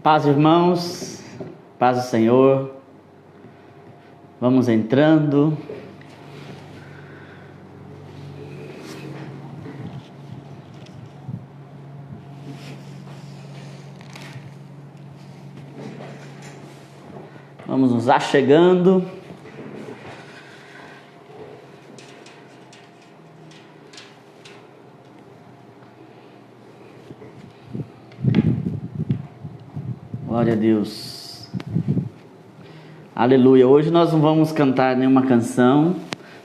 Paz, irmãos, paz do Senhor. Vamos entrando. Vamos nos achegando. Glória a Deus. Aleluia. Hoje nós não vamos cantar nenhuma canção,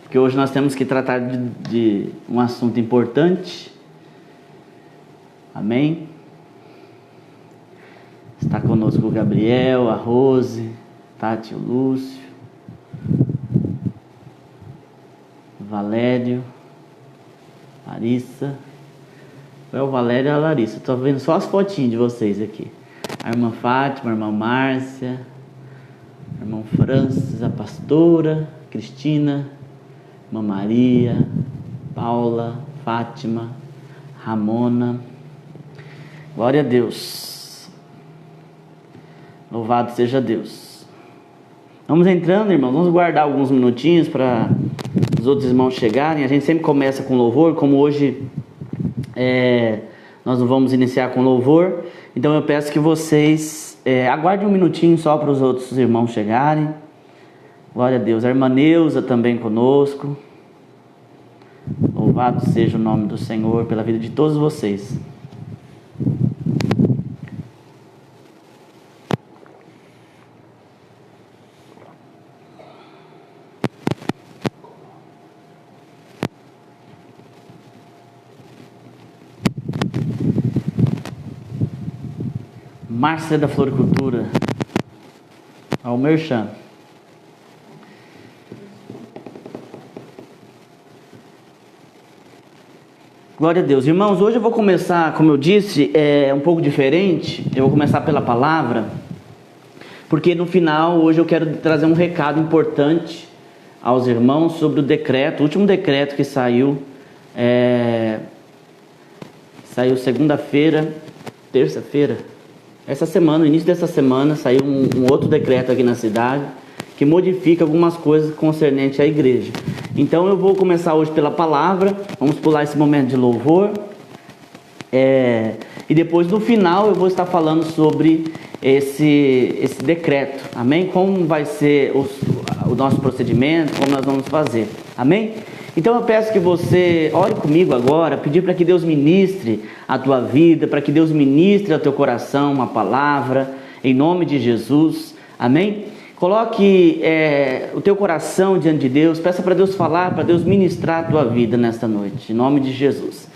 porque hoje nós temos que tratar de um assunto importante. Amém? Está conosco o Gabriel, a Rose, Tati, o Lúcio, o Valério, Larissa. É o Valério e a Larissa. Estou vendo só as fotinhas de vocês aqui. A irmã Fátima, a irmã Márcia, a irmã Francis, a pastora, Cristina, a irmã Maria, Paula, Fátima, Ramona. Glória a Deus. Louvado seja Deus. Vamos entrando, irmãos. Vamos guardar alguns minutinhos para os outros irmãos chegarem. A gente sempre começa com louvor, como hoje nós não vamos iniciar com louvor. Então eu peço que vocês aguardem um minutinho só para os outros irmãos chegarem. Glória a Deus. A irmã Neuza também conosco. Louvado seja o nome do Senhor pela vida de todos vocês. Márcia da Floricultura, ao Merchan. Glória a Deus. Irmãos, hoje eu vou começar, como eu disse, um pouco diferente. Eu vou começar pela palavra, porque no final, hoje eu quero trazer um recado importante aos irmãos sobre o decreto, o último decreto que saiu, segunda-feira, terça-feira, essa semana, no início dessa semana, saiu um outro decreto aqui na cidade, que modifica algumas coisas concernentes à igreja. Então eu vou começar hoje pela palavra, vamos pular esse momento de louvor, e depois no final eu vou estar falando sobre esse decreto, amém? Como vai ser o nosso procedimento, como nós vamos fazer, amém? Então eu peço que você ore comigo agora, pedir para que Deus ministre a tua vida, para que Deus ministre ao teu coração uma palavra, em nome de Jesus, amém? Coloque o teu coração diante de Deus, peça para Deus falar, para Deus ministrar a tua vida nesta noite, em nome de Jesus.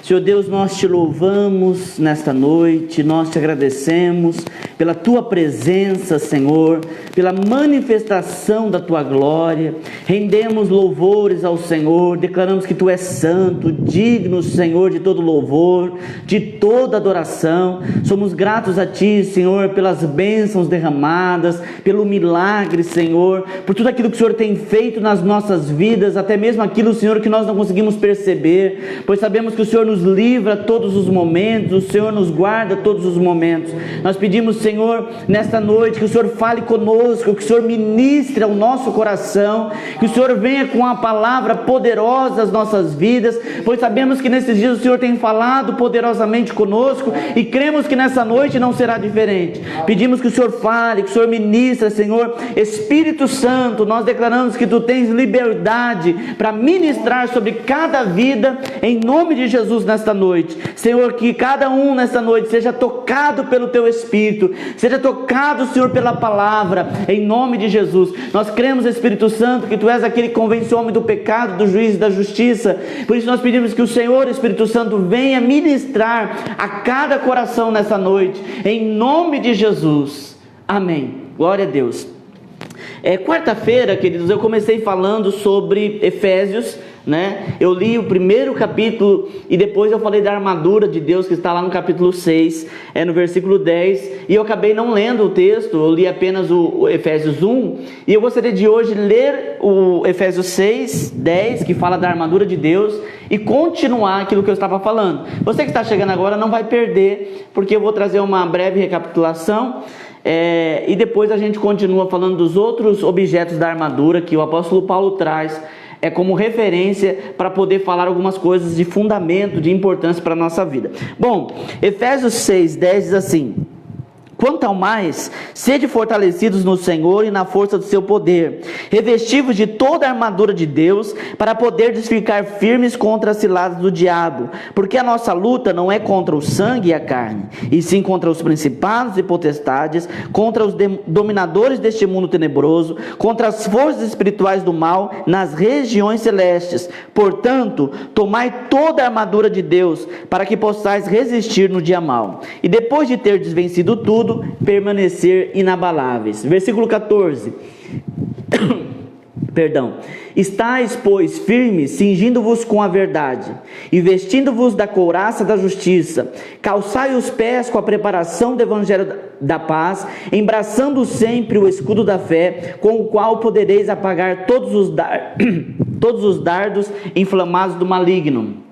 Senhor Deus, nós te louvamos nesta noite, nós te agradecemos pela tua presença, Senhor, pela manifestação da tua glória. Rendemos louvores ao Senhor, declaramos que tu és santo, digno, Senhor, de todo louvor, de toda adoração. Somos gratos a ti, Senhor, pelas bênçãos derramadas, pelo milagre, Senhor, por tudo aquilo que o Senhor tem feito nas nossas vidas, até mesmo aquilo, Senhor, que nós não conseguimos perceber, pois sabemos que o Senhor nos livra todos os momentos, o Senhor nos guarda todos os momentos. Nós pedimos, Senhor, nesta noite, que o Senhor fale conosco, que o Senhor ministre ao nosso coração, que o Senhor venha com a palavra poderosa às nossas vidas, pois sabemos que nesses dias o Senhor tem falado poderosamente conosco e cremos que nessa noite não será diferente. Pedimos que o Senhor fale, que o Senhor ministre, Senhor. Espírito Santo, nós declaramos que tu tens liberdade para ministrar sobre cada vida, em nome de Jesus nesta noite. Senhor, que cada um nesta noite seja tocado pelo teu Espírito, seja tocado, Senhor, pela palavra, em nome de Jesus. Nós cremos, Espírito Santo, que tu és aquele que convence o homem do pecado, do juízo e da justiça. Por isso nós pedimos que o Senhor, Espírito Santo, venha ministrar a cada coração nessa noite, em nome de Jesus. Amém. Glória a Deus. Quarta-feira, queridos, eu comecei falando sobre Efésios, né? Eu li o primeiro capítulo e depois eu falei da armadura de Deus que está lá no capítulo 6, no versículo 10, e eu acabei não lendo o texto, eu li apenas o Efésios 1, e eu gostaria de hoje ler o Efésios 6, 10, que fala da armadura de Deus, e continuar aquilo que eu estava falando. Você que está chegando agora não vai perder, porque eu vou trazer uma breve recapitulação, e depois a gente continua falando dos outros objetos da armadura que o apóstolo Paulo traz como referência para poder falar algumas coisas de fundamento, de importância para a nossa vida. Bom, Efésios 6, 10 diz assim: quanto ao mais, sede fortalecidos no Senhor e na força do seu poder, revestivos de toda a armadura de Deus, para poder ficar firmes contra as ciladas do diabo, porque a nossa luta não é contra o sangue e a carne, e sim contra os principados e potestades, contra os dominadores deste mundo tenebroso, contra as forças espirituais do mal nas regiões celestes. Portanto, tomai toda a armadura de Deus, para que possais resistir no dia mau, e depois de ter vencido tudo, permanecer inabaláveis. Versículo 14. Perdão. Estais, pois, firmes, cingindo-vos com a verdade, e vestindo-vos da couraça da justiça. Calçai os pés com a preparação do evangelho da paz, embraçando sempre o escudo da fé, com o qual podereis apagar todos os dardos inflamados do maligno.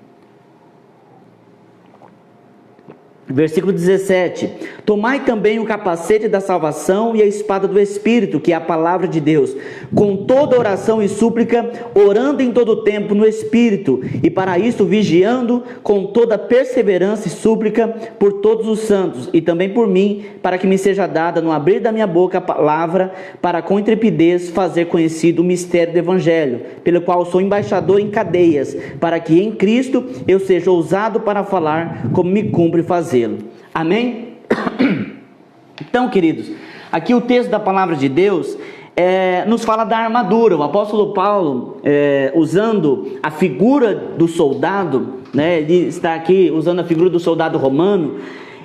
Versículo 17: tomai também o capacete da salvação e a espada do Espírito, que é a palavra de Deus, com toda oração e súplica, orando em todo o tempo no Espírito, e para isso vigiando com toda perseverança e súplica por todos os santos, e também por mim, para que me seja dada no abrir da minha boca a palavra, para com intrepidez fazer conhecido o mistério do Evangelho, pelo qual sou embaixador em cadeias, para que em Cristo eu seja ousado para falar como me cumpre fazê-lo. Amém? Então, queridos, aqui o texto da palavra de Deus nos fala da armadura. O apóstolo Paulo, usando a figura do soldado, né, ele está aqui usando a figura do soldado romano.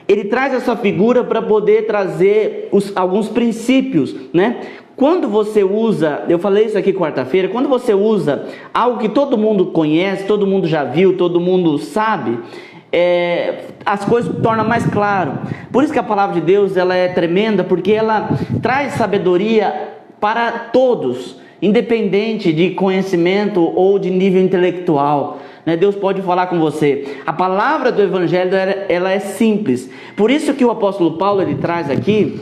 Ele traz essa figura para poder trazer alguns princípios, né? Quando você usa, eu falei isso aqui quarta-feira, quando você usa algo que todo mundo conhece, todo mundo já viu, todo mundo sabe, as coisas tornam mais claro. Por isso que a palavra de Deus ela é tremenda, porque ela traz sabedoria para todos, independente de conhecimento ou de nível intelectual. Deus pode falar com você. A palavra do Evangelho ela é simples. Por isso que o apóstolo Paulo ele traz aqui.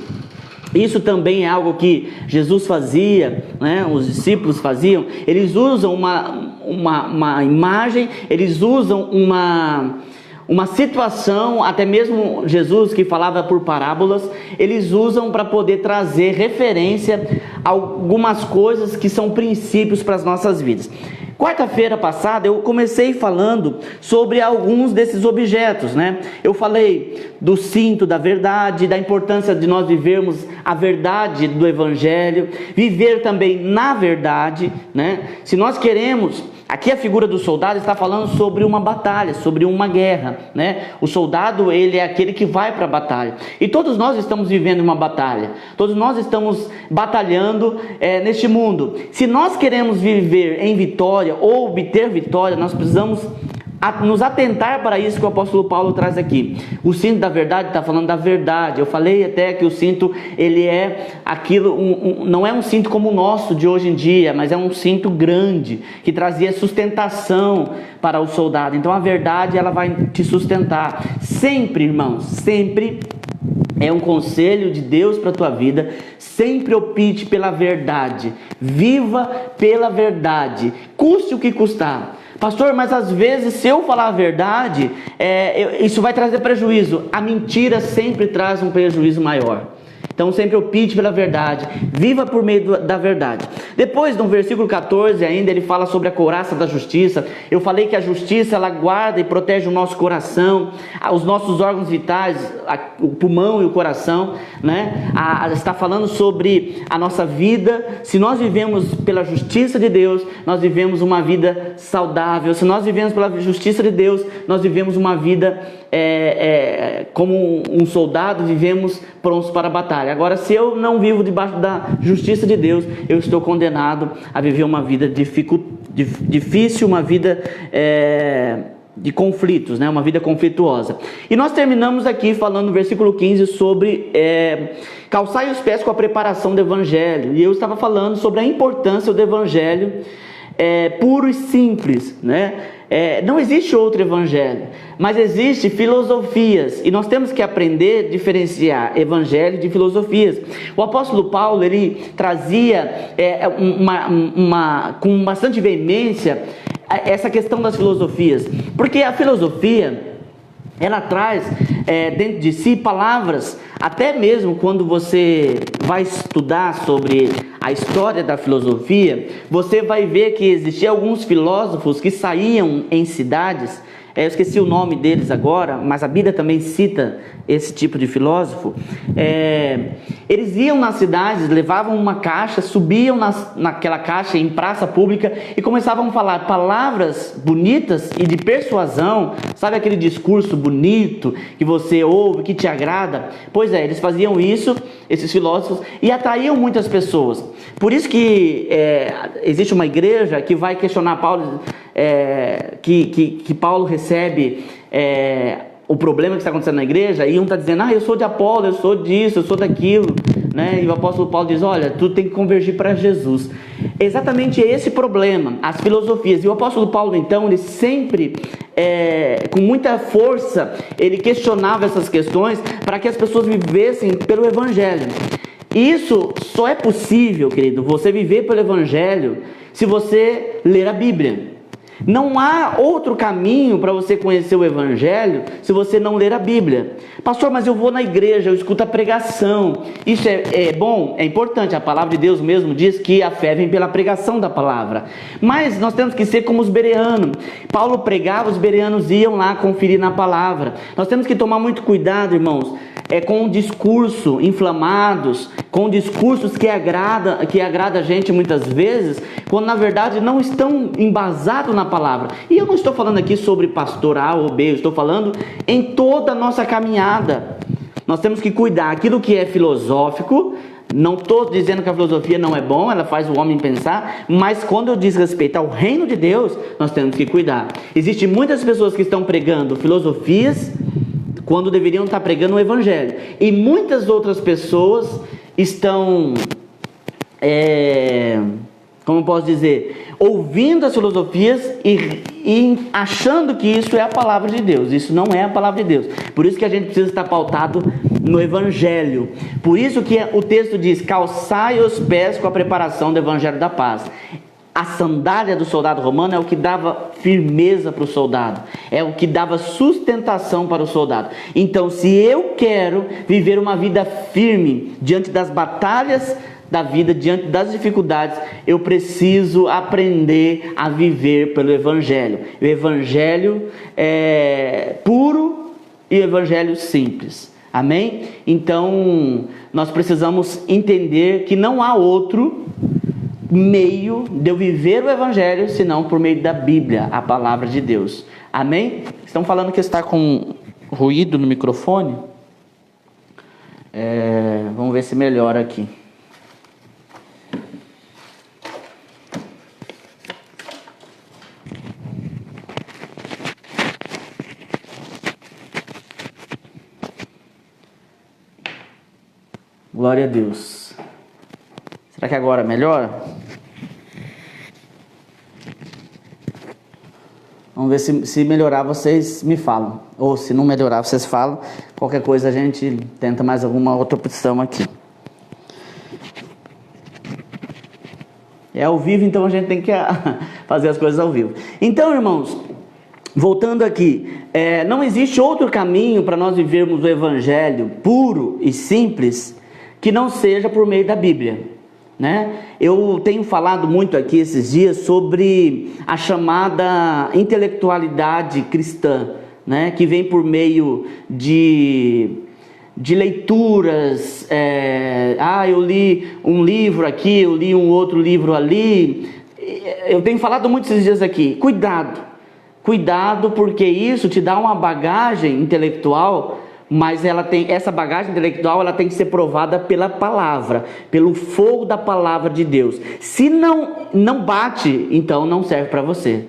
Isso também é algo que Jesus fazia, né? Os discípulos faziam. Eles usam uma imagem, eles usam uma situação, até mesmo Jesus que falava por parábolas, eles usam para poder trazer referência a algumas coisas que são princípios para as nossas vidas. Quarta-feira passada eu comecei falando sobre alguns desses objetos, né? Eu falei do cinto da verdade, da importância de nós vivermos a verdade do Evangelho, viver também na verdade, né? Se nós queremos, aqui a figura do soldado está falando sobre uma batalha, sobre uma guerra, né? O soldado, ele é aquele que vai para a batalha. E todos nós estamos vivendo uma batalha. Todos nós estamos batalhando neste mundo. Se nós queremos viver em vitória ou obter vitória, nós precisamos nos atentar para isso que o apóstolo Paulo traz aqui. O cinto da verdade está falando da verdade. Eu falei até que o cinto ele é aquilo, não é um cinto como o nosso de hoje em dia, mas é um cinto grande que trazia sustentação para o soldado. Então a verdade ela vai te sustentar sempre, irmãos, sempre. É um conselho de Deus para a tua vida. Sempre opte pela verdade. Viva pela verdade. Custe o que custar. Pastor, mas às vezes se eu falar a verdade, isso vai trazer prejuízo. A mentira sempre traz um prejuízo maior. Então sempre opte pela verdade, viva por meio da verdade. Depois, no versículo 14 ainda, ele fala sobre a couraça da justiça. Eu falei que a justiça, ela guarda e protege o nosso coração, os nossos órgãos vitais, o pulmão e o coração, né? Está falando sobre a nossa vida. Se nós vivemos pela justiça de Deus, nós vivemos uma vida saudável. Se nós vivemos pela justiça de Deus, nós vivemos uma vida como um soldado, vivemos prontos para a batalha. Agora, se eu não vivo debaixo da justiça de Deus, eu estou condenado a viver uma vida difícil, uma vida de conflitos, né? Uma vida conflituosa. E nós terminamos aqui falando no versículo 15 sobre calçai os pés com a preparação do Evangelho. E eu estava falando sobre a importância do Evangelho puro e simples, né? Não existe outro evangelho, mas existe filosofias, e nós temos que aprender a diferenciar evangelho de filosofias. O apóstolo Paulo, ele trazia com bastante veemência essa questão das filosofias, porque a filosofia, ela traz dentro de si palavras, até mesmo quando você vai estudar sobre a história da filosofia, você vai ver que existiam alguns filósofos que saíam em cidades, eu esqueci o nome deles agora, mas a Bíblia também cita esse tipo de filósofo. Eles iam nas cidades, levavam uma caixa, subiam naquela caixa em praça pública e começavam a falar palavras bonitas e de persuasão. Sabe aquele discurso bonito que você ouve, que te agrada? Pois eles faziam isso, esses filósofos, e atraíam muitas pessoas. Por isso que existe uma igreja que vai questionar Paulo, que Paulo recebe o problema que está acontecendo na igreja, e um está dizendo, eu sou de Apolo, eu sou disso, eu sou daquilo, né? E o apóstolo Paulo diz, olha, tu tem que convergir para Jesus. Exatamente esse problema, as filosofias. E o apóstolo Paulo, então, ele sempre, com muita força, ele questionava essas questões para que as pessoas vivessem pelo Evangelho. Isso só é possível, querido, você viver pelo Evangelho se você ler a Bíblia. Não há outro caminho para você conhecer o Evangelho se você não ler a Bíblia. Pastor, mas eu vou na igreja, eu escuto a pregação. Isso é bom, é importante. A palavra de Deus mesmo diz que a fé vem pela pregação da palavra. Mas nós temos que ser como os bereanos. Paulo pregava, os bereanos iam lá conferir na palavra. Nós temos que tomar muito cuidado, irmãos, com discurso inflamados, com discursos que agrada a gente muitas vezes, quando na verdade não estão embasados na palavra. E eu não estou falando aqui sobre pastor A ou B, eu estou falando em toda a nossa caminhada. Nós temos que cuidar aquilo que é filosófico. Não estou dizendo que a filosofia não é bom, ela faz o homem pensar, mas quando eu diz respeito ao reino de Deus, nós temos que cuidar. Existem muitas pessoas que estão pregando filosofias quando deveriam estar pregando o Evangelho, e muitas outras pessoas estão, como eu posso dizer, ouvindo as filosofias e achando que isso é a palavra de Deus. Isso não é a palavra de Deus. Por isso que a gente precisa estar pautado no Evangelho. Por isso que o texto diz, calçai os pés com a preparação do Evangelho da paz. A sandália do soldado romano é o que dava firmeza para o soldado, é o que dava sustentação para o soldado. Então, se eu quero viver uma vida firme diante das batalhas da vida, diante das dificuldades, eu preciso aprender a viver pelo Evangelho. O Evangelho é puro e o Evangelho simples. Amém? Então, nós precisamos entender que não há outro meio de eu viver o Evangelho senão por meio da Bíblia, a palavra de Deus. Amém? Estão falando que está com ruído no microfone? Vamos ver se melhora aqui. Glória a Deus. Será que agora melhora? Vamos ver se melhorar, vocês me falam. Ou se não melhorar, vocês falam. Qualquer coisa a gente tenta mais alguma outra opção aqui. É ao vivo, então a gente tem que fazer as coisas ao vivo. Então, irmãos, voltando aqui, não existe outro caminho para nós vivermos o Evangelho puro e simples que não seja por meio da Bíblia. Né? Eu tenho falado muito aqui esses dias sobre a chamada intelectualidade cristã, né? Que vem por meio de leituras, eu li um livro aqui, eu li um outro livro ali. Eu tenho falado muito esses dias aqui, cuidado Cuidado, porque isso te dá uma bagagem intelectual, mas essa bagagem intelectual ela tem que ser provada pela palavra, pelo fogo da palavra de Deus. Se não bate, então não serve para você.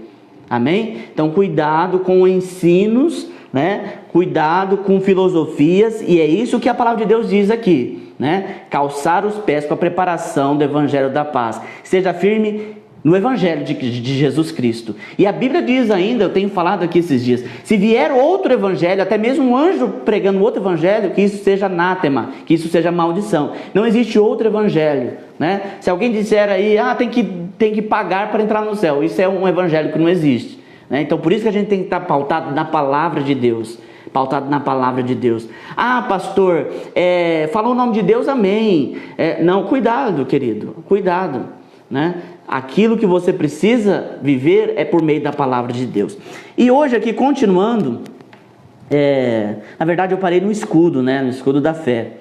Amém? Então cuidado com ensinos, né? Cuidado com filosofias, e é isso que a palavra de Deus diz aqui, né? Calçar os pés para a preparação do evangelho da paz. Seja firme no evangelho de Jesus Cristo. E a Bíblia diz ainda, eu tenho falado aqui esses dias, se vier outro evangelho, até mesmo um anjo pregando outro evangelho, que isso seja anátema, que isso seja maldição. Não existe outro evangelho, né? Se alguém disser aí, tem que pagar para entrar no céu, isso é um evangelho que não existe, né? Então por isso que a gente tem que estar pautado na palavra de Deus. Pautado na palavra de Deus. Pastor, falou o nome de Deus, amém. Não, cuidado, querido, cuidado, né? Aquilo que você precisa viver é por meio da palavra de Deus. E hoje aqui, continuando, na verdade eu parei no escudo, né? No escudo da fé.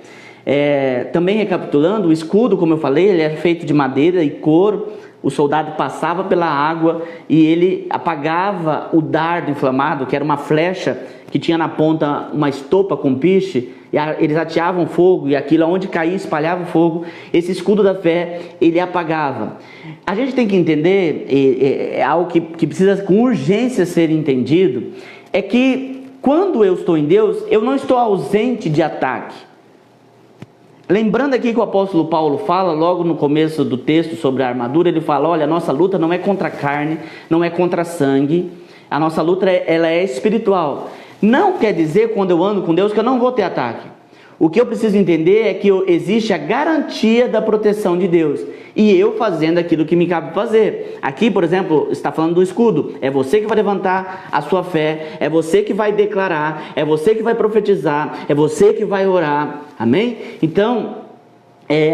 Também recapitulando, o escudo, como eu falei, ele era feito de madeira e couro. O soldado passava pela água e ele apagava o dardo inflamado, que era uma flecha que tinha na ponta uma estopa com piche, e eles ateavam fogo, e aquilo onde caía espalhava fogo. Esse escudo da fé ele apagava. A gente tem que entender, é algo que precisa com urgência ser entendido, é que quando eu estou em Deus, eu não estou ausente de ataque. Lembrando aqui que o apóstolo Paulo fala, logo no começo do texto sobre a armadura, ele fala, olha, a nossa luta não é contra a carne, não é contra sangue, a nossa luta ela é espiritual. Não quer dizer, quando eu ando com Deus, que eu não vou ter ataque. O que eu preciso entender é que existe a garantia da proteção de Deus, e eu fazendo aquilo que me cabe fazer. Aqui, por exemplo, está falando do escudo. É você que vai levantar a sua fé, é você que vai declarar, é você que vai profetizar, é você que vai orar. Amém? Então,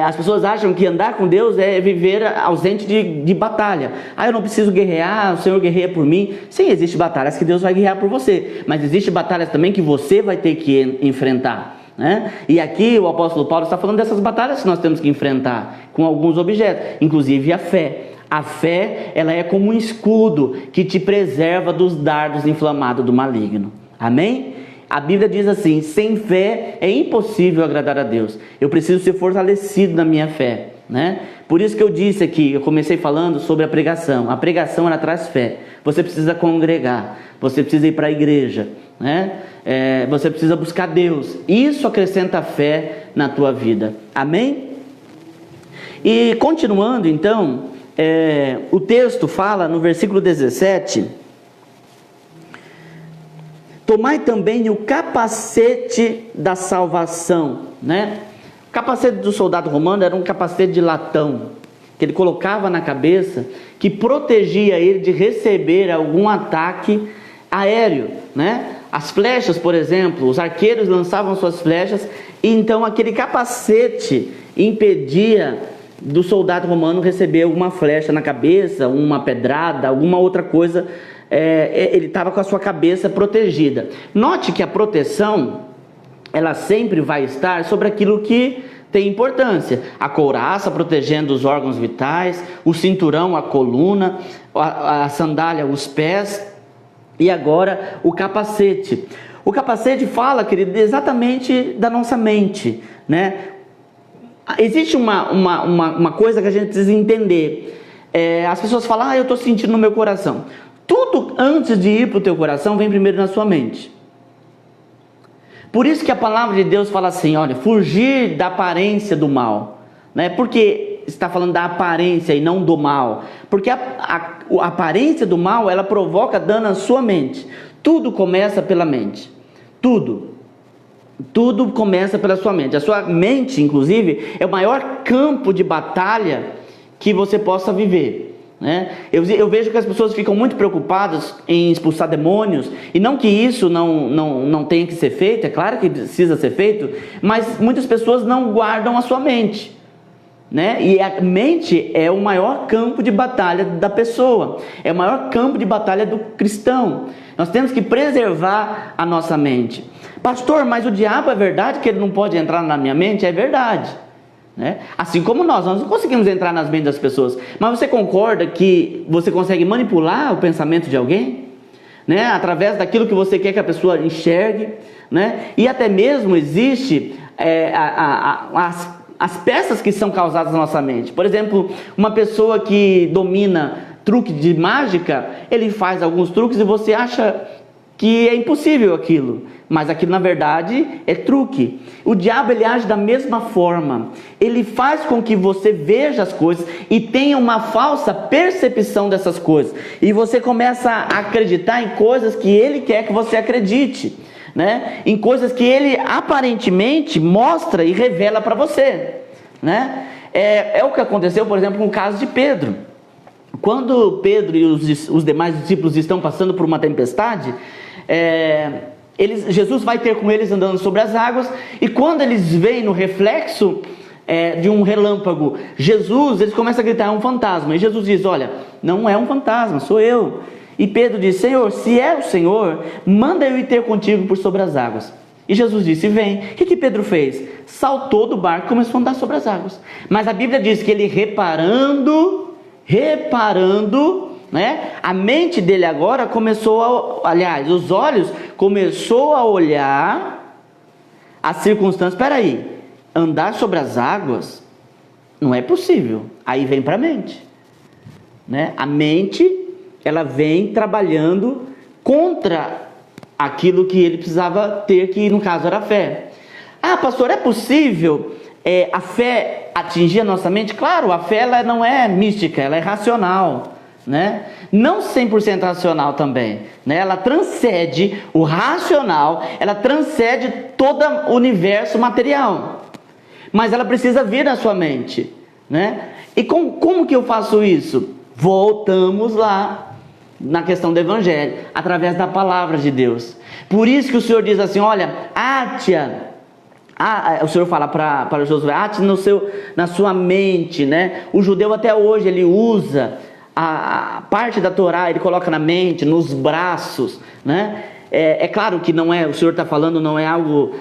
as pessoas acham que andar com Deus é viver ausente de batalha. Eu não preciso guerrear, o Senhor guerreia por mim. Sim, existem batalhas que Deus vai guerrear por você, mas existem batalhas também que você vai ter que enfrentar, né? E aqui o apóstolo Paulo está falando dessas batalhas que nós temos que enfrentar com alguns objetos, inclusive a fé. A fé, ela é como um escudo que te preserva dos dardos inflamados do maligno. Amém? A Bíblia diz assim, sem fé é impossível agradar a Deus. Eu preciso ser fortalecido na minha fé, né? Por isso que eu disse aqui, eu comecei falando sobre a pregação. A pregação, ela traz fé. Você precisa congregar, você precisa ir para a igreja, né? Você precisa buscar Deus. Isso acrescenta fé na tua vida. Amém? E continuando então, o texto fala no versículo 17... Tomai também o capacete da salvação, né? O capacete do soldado romano era um capacete de latão, que ele colocava na cabeça, que protegia ele de receber algum ataque aéreo, né? As flechas, por exemplo, os arqueiros lançavam suas flechas, e então aquele capacete impedia do soldado romano receber alguma flecha na cabeça, uma pedrada, alguma outra coisa. Ele estava com a sua cabeça protegida. Note que a proteção, ela sempre vai estar sobre aquilo que tem importância. A couraça protegendo os órgãos vitais, o cinturão, a coluna, a sandália, os pés, e agora o capacete. O capacete fala, querido, exatamente da nossa mente, né? Existe uma coisa que a gente precisa entender. As pessoas falam, eu estou sentindo no meu coração. Tudo antes de ir para o teu coração vem primeiro na sua mente. Por isso que a palavra de Deus fala assim, olha, fugir da aparência do mal, né? Porque está falando da aparência e não do mal. Porque a aparência do mal, ela provoca dano à sua mente. Tudo começa pela mente. Tudo começa pela sua mente. A sua mente, inclusive, é o maior campo de batalha que você possa viver, né? Eu vejo que as pessoas ficam muito preocupadas em expulsar demônios, e não que isso não tenha que ser feito, é claro que precisa ser feito, mas muitas pessoas não guardam a sua mente, né? E a mente é o maior campo de batalha da pessoa, é o maior campo de batalha do cristão. Nós temos que preservar a nossa mente. Pastor, mas o diabo, é verdade que ele não pode entrar na minha mente? É verdade, né? Assim como nós não conseguimos entrar nas mentes das pessoas. Mas você concorda que você consegue manipular o pensamento de alguém? né? Através daquilo que você quer que a pessoa enxergue, né? E até mesmo existe as peças que são causadas na nossa mente. Por exemplo, uma pessoa que domina truque de mágica, ele faz alguns truques e você acha que é impossível aquilo, mas aquilo na verdade é truque. O diabo, ele age da mesma forma, ele faz com que você veja as coisas e tenha uma falsa percepção dessas coisas, e você começa a acreditar em coisas que ele quer que você acredite, né? Em coisas que ele aparentemente mostra e revela para você, né? É o que aconteceu, por exemplo, com o caso de Pedro. Quando Pedro e os demais discípulos estão passando por uma tempestade, Jesus vai ter com eles andando sobre as águas, e quando eles veem no reflexo de um relâmpago eles começam a gritar: é um fantasma. E Jesus diz: olha, não é um fantasma, sou eu. E Pedro diz: Senhor, se é o Senhor, manda eu ir ter contigo por sobre as águas. E Jesus disse: vem. O que Pedro fez? Saltou do barco e começou a andar sobre as águas. Mas a Bíblia diz que ele reparando, né? A mente dele agora começou os olhos começou a olhar as circunstâncias. Espera aí, andar sobre as águas não é possível. Aí vem para a mente, né? A mente, ela vem trabalhando contra aquilo que ele precisava ter, que no caso era a fé. Ah, pastor, é possível a fé atingir a nossa mente? Claro, a fé ela não é mística, ela é racional, né? Não 100% racional também, né? Ela transcende o racional, ela transcende todo o universo material, mas ela precisa vir na sua mente, né? E como que eu faço isso? Voltamos lá na questão do Evangelho, através da palavra de Deus. Por isso que o Senhor diz assim: olha, o Senhor fala para Josué: ate na sua mente, né? O judeu até hoje ele usa a parte da Torá, ele coloca na mente, nos braços, né? É claro que não é, o Senhor está falando, não é algo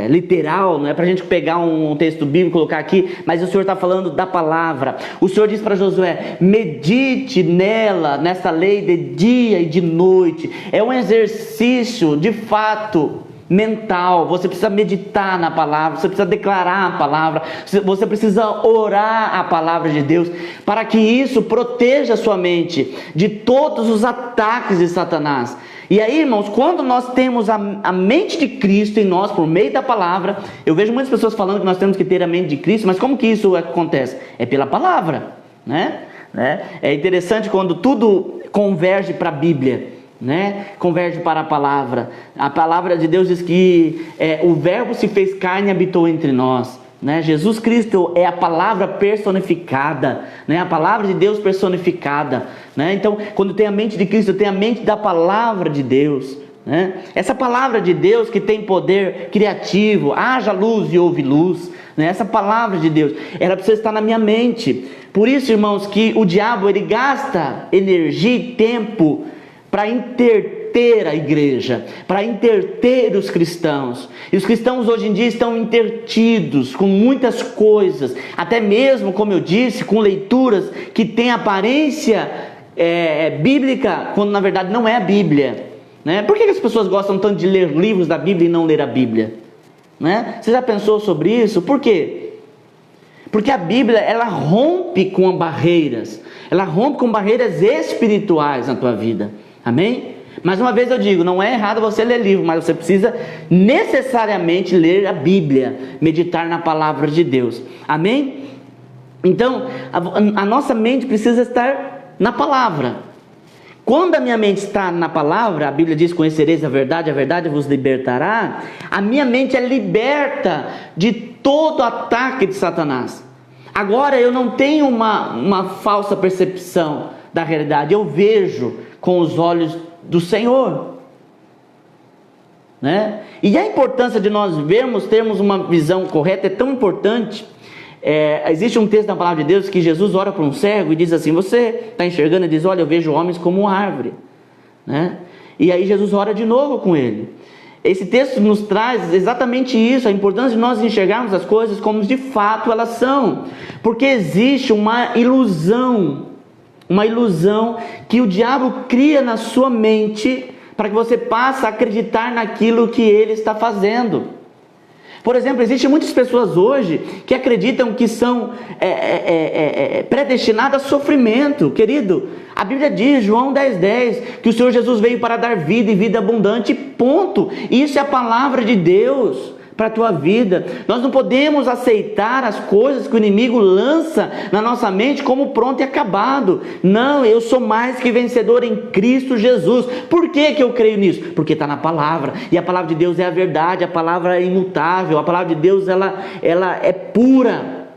literal, não é para a gente pegar um texto bíblico e colocar aqui, mas o Senhor está falando da palavra. O Senhor diz para Josué: medite nessa lei de dia e de noite. É um exercício de fato mental. Você precisa meditar na palavra, você precisa declarar a palavra, você precisa orar a palavra de Deus, para que isso proteja a sua mente de todos os ataques de Satanás. E aí, irmãos, quando nós temos a mente de Cristo em nós, por meio da palavra, eu vejo muitas pessoas falando que nós temos que ter a mente de Cristo, mas como que isso acontece? É pela palavra, né? É interessante quando tudo converge para a Bíblia, né? Converge para a palavra. A palavra de Deus diz que o verbo se fez carne e habitou entre nós, né? Jesus Cristo é a palavra personificada, né? A palavra de Deus personificada, né? Então, quando tem a mente de Cristo, tem a mente da palavra de Deus, né? Essa palavra de Deus que tem poder criativo, haja luz e houve luz, né? Essa palavra de Deus, ela precisa estar na minha mente. Por isso, irmãos, que o diabo, ele gasta energia e tempo para interter a igreja, para interter os cristãos. E os cristãos hoje em dia estão intertidos com muitas coisas, até mesmo, como eu disse, com leituras que têm aparência bíblica, quando na verdade não é a Bíblia, né? Por que as pessoas gostam tanto de ler livros da Bíblia e não ler a Bíblia, né? Você já pensou sobre isso? Por quê? Porque a Bíblia, ela rompe com barreiras, ela rompe com barreiras espirituais na tua vida. Amém? Mais uma vez eu digo, não é errado você ler livro, mas você precisa necessariamente ler a Bíblia, meditar na palavra de Deus. Amém? Então, a nossa mente precisa estar na palavra. Quando a minha mente está na palavra, a Bíblia diz: conhecereis a verdade vos libertará. A minha mente é liberta de todo ataque de Satanás. Agora eu não tenho uma falsa percepção da realidade, eu vejo com os olhos do Senhor, né? E a importância de nós termos uma visão correta é tão importante. Existe um texto na palavra de Deus que Jesus ora para um cego e diz assim: você está enxergando? Ele diz: olha, eu vejo homens como árvore, né? E aí Jesus ora de novo com ele. Esse texto nos traz exatamente isso, a importância de nós enxergarmos as coisas como de fato elas são, porque existe uma ilusão uma ilusão que o diabo cria na sua mente para que você passe a acreditar naquilo que ele está fazendo. Por exemplo, existem muitas pessoas hoje que acreditam que são predestinadas a sofrimento. Querido, a Bíblia diz, João 10:10, que o Senhor Jesus veio para dar vida e vida abundante, ponto. Isso é a palavra de Deus para a tua vida. Nós não podemos aceitar as coisas que o inimigo lança na nossa mente como pronto e acabado. Não, eu sou mais que vencedor em Cristo Jesus. Por que eu creio nisso? Porque está na palavra, e a palavra de Deus é a verdade, a palavra é imutável, a palavra de Deus ela é pura.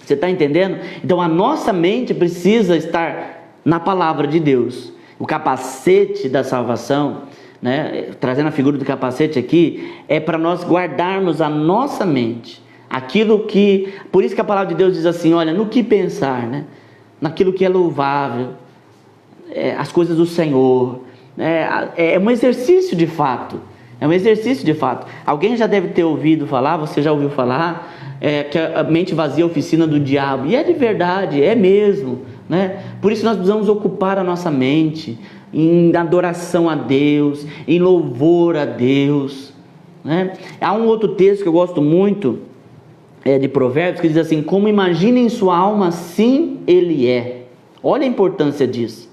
Você está entendendo? Então a nossa mente precisa estar na palavra de Deus. O capacete da salvação, né, trazendo a figura do capacete aqui, é para nós guardarmos a nossa mente, aquilo que, por isso que a palavra de Deus diz assim, olha, no que pensar, né, naquilo que é louvável, as coisas do Senhor, é um exercício de fato, alguém já deve ter ouvido falar, você já ouviu falar, que a mente vazia é a oficina do diabo, e é de verdade, é mesmo, né? Por isso nós precisamos ocupar a nossa mente em adoração a Deus, em louvor a Deus, né? Há um outro texto que eu gosto muito, de Provérbios, que diz assim, como imagina em sua alma, assim ele é. Olha a importância disso.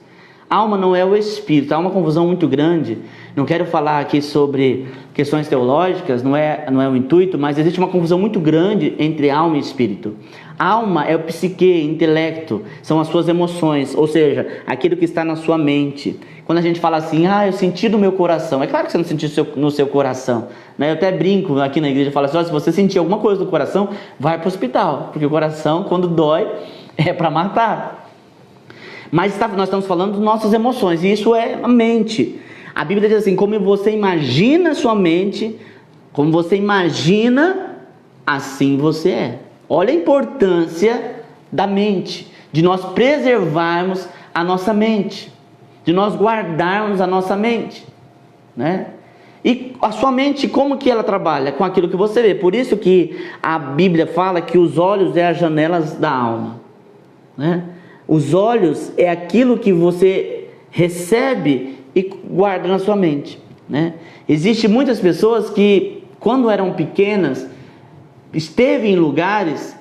Alma não é o espírito. Há uma confusão muito grande. Não quero falar aqui sobre questões teológicas, não é o intuito, mas existe uma confusão muito grande entre alma e espírito. Alma é o psique, intelecto, são as suas emoções, ou seja, aquilo que está na sua mente. Quando a gente fala assim, eu senti no meu coração, é claro que você não sentiu no seu coração, né? Eu até brinco aqui na igreja, falo assim, se você sentir alguma coisa no coração, vai para o hospital, porque o coração, quando dói, é para matar. Mas nós estamos falando das nossas emoções, e isso é a mente. A Bíblia diz assim, como você imagina a sua mente, como você imagina, assim você é. Olha a importância da mente, de nós preservarmos a nossa mente, de nós guardarmos a nossa mente, né? E a sua mente, como que ela trabalha? Com aquilo que você vê. Por isso que a Bíblia fala que os olhos é as janelas da alma, né? Os olhos é aquilo que você recebe e guarda na sua mente, né? Existem muitas pessoas que, quando eram pequenas, esteve em lugares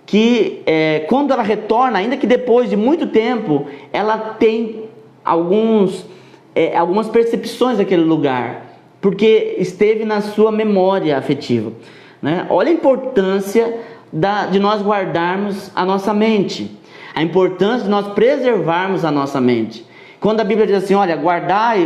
que, quando ela retorna, ainda que depois de muito tempo, ela tem algumas percepções daquele lugar, porque esteve na sua memória afetiva, né? Olha a importância de nós guardarmos a nossa mente, a importância de nós preservarmos a nossa mente. Quando a Bíblia diz assim, olha, guardar,